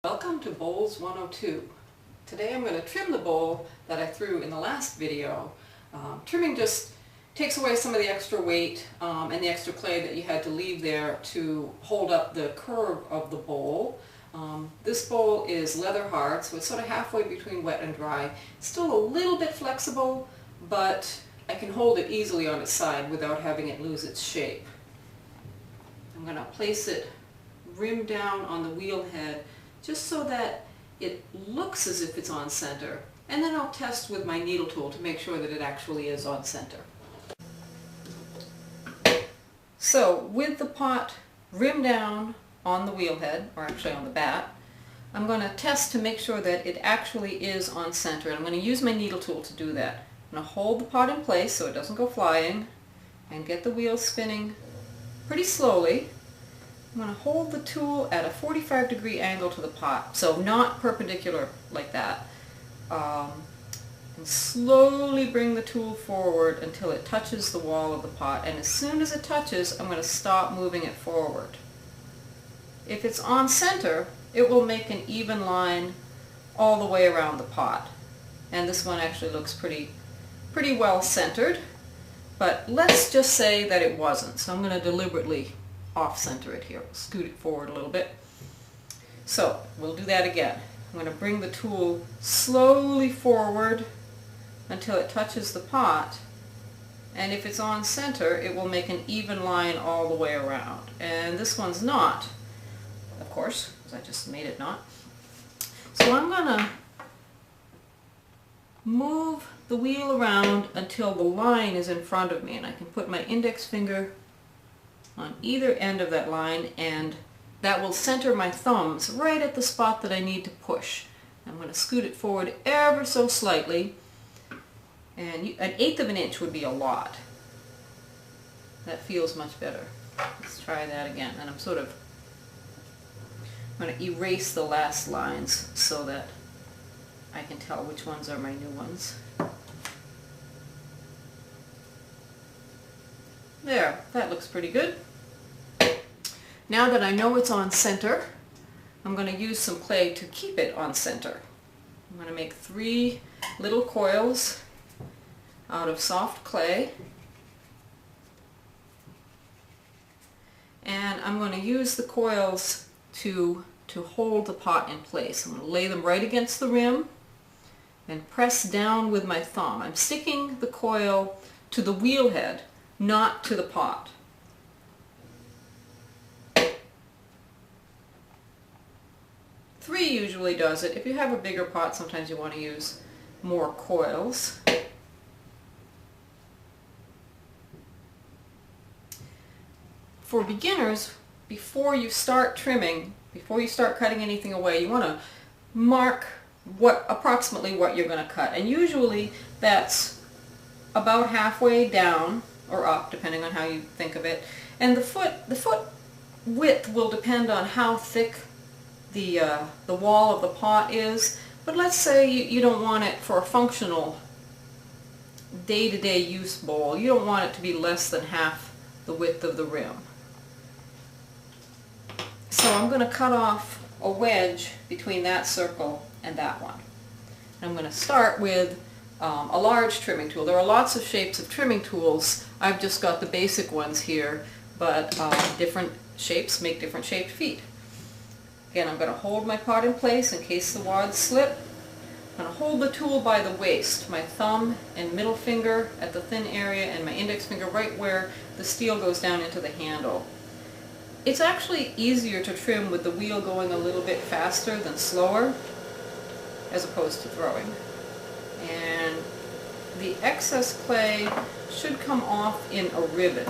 Welcome to Bowls 102. Today I'm going to trim the bowl that I threw in the last video. Trimming just takes away some of the extra weight and the extra clay that you had to leave there to hold up the curve of the bowl. This bowl is leather hard, so it's sort of halfway between wet and dry. It's still a little bit flexible, but I can hold it easily on its side without having it lose its shape. I'm going to place it rim down on the wheel head just so that it looks as if it's on center, and then I'll test with my needle tool to make sure that it actually is on center. So with the pot rim down on the wheel head, or actually on the bat, I'm going to test to make sure that it actually is on center, and I'm going to use my needle tool to do that. I'm going to hold the pot in place so it doesn't go flying and get the wheel spinning pretty slowly. I'm going to hold the tool at a 45-degree angle to the pot, so not perpendicular like that. And slowly bring the tool forward until it touches the wall of the pot, and as soon as it touches, I'm going to stop moving it forward. If it's on center, it will make an even line all the way around the pot. And this one actually looks pretty well centered, but let's just say that it wasn't, so I'm going to deliberately off-center it here. Scoot it forward a little bit. So we'll do that again. I'm going to bring the tool slowly forward until it touches the pot, and if it's on center it will make an even line all the way around. And this one's not, of course, because I just made it not. So I'm going to move the wheel around until the line is in front of me, and I can put my index finger on either end of that line, and that will center my thumbs right at the spot that I need to push. I'm going to scoot it forward ever so slightly, and an eighth of an inch would be a lot. That feels much better. Let's try that again, and I'm going to erase the last lines so that I can tell which ones are my new ones. There, that looks pretty good. Now that I know it's on center, I'm going to use some clay to keep it on center. I'm going to make 3 little coils out of soft clay, and I'm going to use the coils to hold the pot in place. I'm going to lay them right against the rim and press down with my thumb. I'm sticking the coil to the wheel head, not to the pot. Three usually does it. If you have a bigger pot, sometimes you want to use more coils. For beginners, before you start trimming, before you start cutting anything away, you want to mark approximately what you're going to cut. And usually that's about halfway down or up, depending on how you think of it. And the foot width will depend on how thick the wall of the pot is. But let's say you don't want it for a functional day-to-day use bowl. You don't want it to be less than half the width of the rim. So I'm going to cut off a wedge between that circle and that one. I'm going to start with a large trimming tool. There are lots of shapes of trimming tools. I've just got the basic ones here, but different shapes make different shaped feet. Again, I'm going to hold my pot in place in case the wads slip. I'm going to hold the tool by the waist, my thumb and middle finger at the thin area and my index finger right where the steel goes down into the handle. It's actually easier to trim with the wheel going a little bit faster than slower, as opposed to throwing. And the excess clay should come off in a ribbon.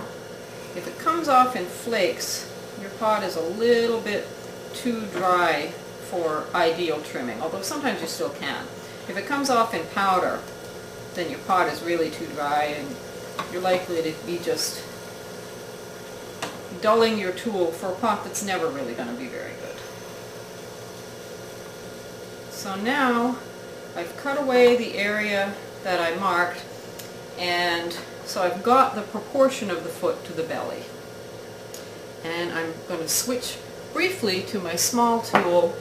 If it comes off in flakes, your pot is a little bit too dry for ideal trimming, although sometimes you still can. If it comes off in powder, then your pot is really too dry and you're likely to be just dulling your tool for a pot that's never really going to be very good. So now I've cut away the area that I marked, and so I've got the proportion of the foot to the belly. And I'm going to switch briefly to my small tool,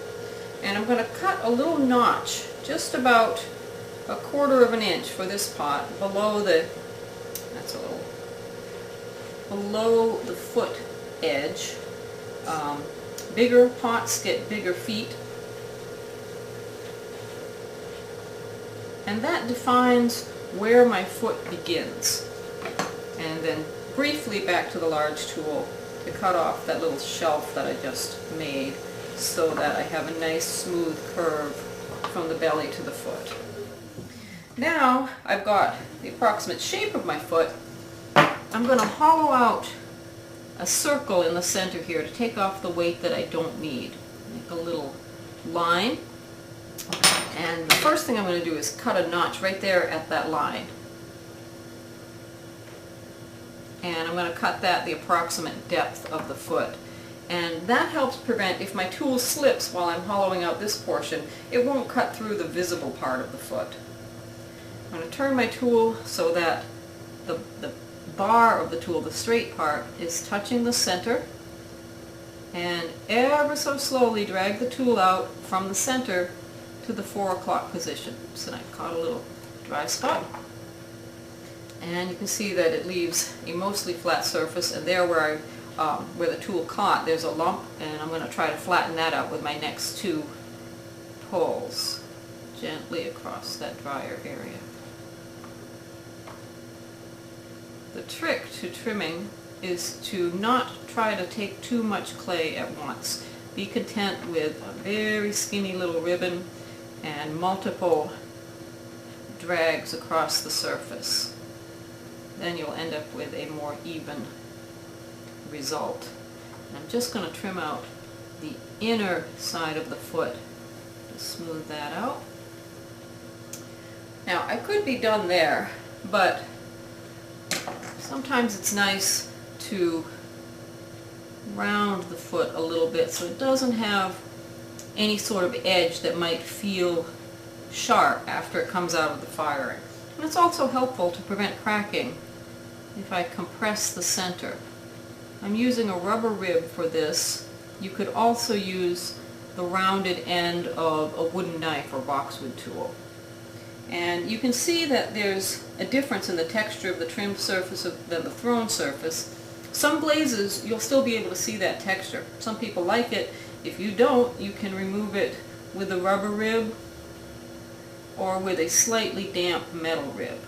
and I'm going to cut a little notch, just about 1/4 of an inch for this pot, below the, that's a little, below the foot edge. Bigger pots get bigger feet. And that defines where my foot begins. And then briefly back to the large tool to cut off that little shelf that I just made so that I have a nice smooth curve from the belly to the foot. Now I've got the approximate shape of my foot. I'm going to hollow out a circle in the center here to take off the weight that I don't need. Make a little line. And the first thing I'm going to do is cut a notch right there at that line. And I'm going to cut that the approximate depth of the foot. And that helps prevent, if my tool slips while I'm hollowing out this portion, it won't cut through the visible part of the foot. I'm going to turn my tool so that the bar of the tool, the straight part, is touching the center. And ever so slowly drag the tool out from the center to the 4 o'clock position. So I caught a little dry spot. And you can see that it leaves a mostly flat surface, and there where the tool caught, there's a lump, and I'm going to try to flatten that out with my next 2 pulls gently across that drier area. The trick to trimming is to not try to take too much clay at once. Be content with a very skinny little ribbon and multiple drags across the surface. Then you'll end up with a more even result. And I'm just going to trim out the inner side of the foot to smooth that out. Now I could be done there, but sometimes it's nice to round the foot a little bit so it doesn't have any sort of edge that might feel sharp after it comes out of the firing. And it's also helpful to prevent cracking if I compress the center. I'm using a rubber rib for this. You could also use the rounded end of a wooden knife or boxwood tool. And you can see that there's a difference in the texture of the trimmed surface than the thrown surface. Some glazes, you'll still be able to see that texture. Some people like it. If you don't, you can remove it with a rubber rib or with a slightly damp metal rib.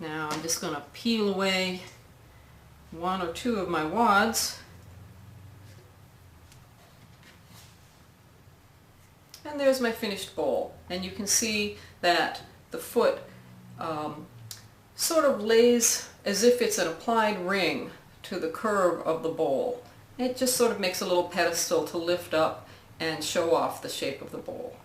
Now I'm just going to peel away 1 or 2 of my wads. And there's my finished bowl. And you can see that the foot sort of lays as if it's an applied ring to the curve of the bowl. It just sort of makes a little pedestal to lift up and show off the shape of the bowl.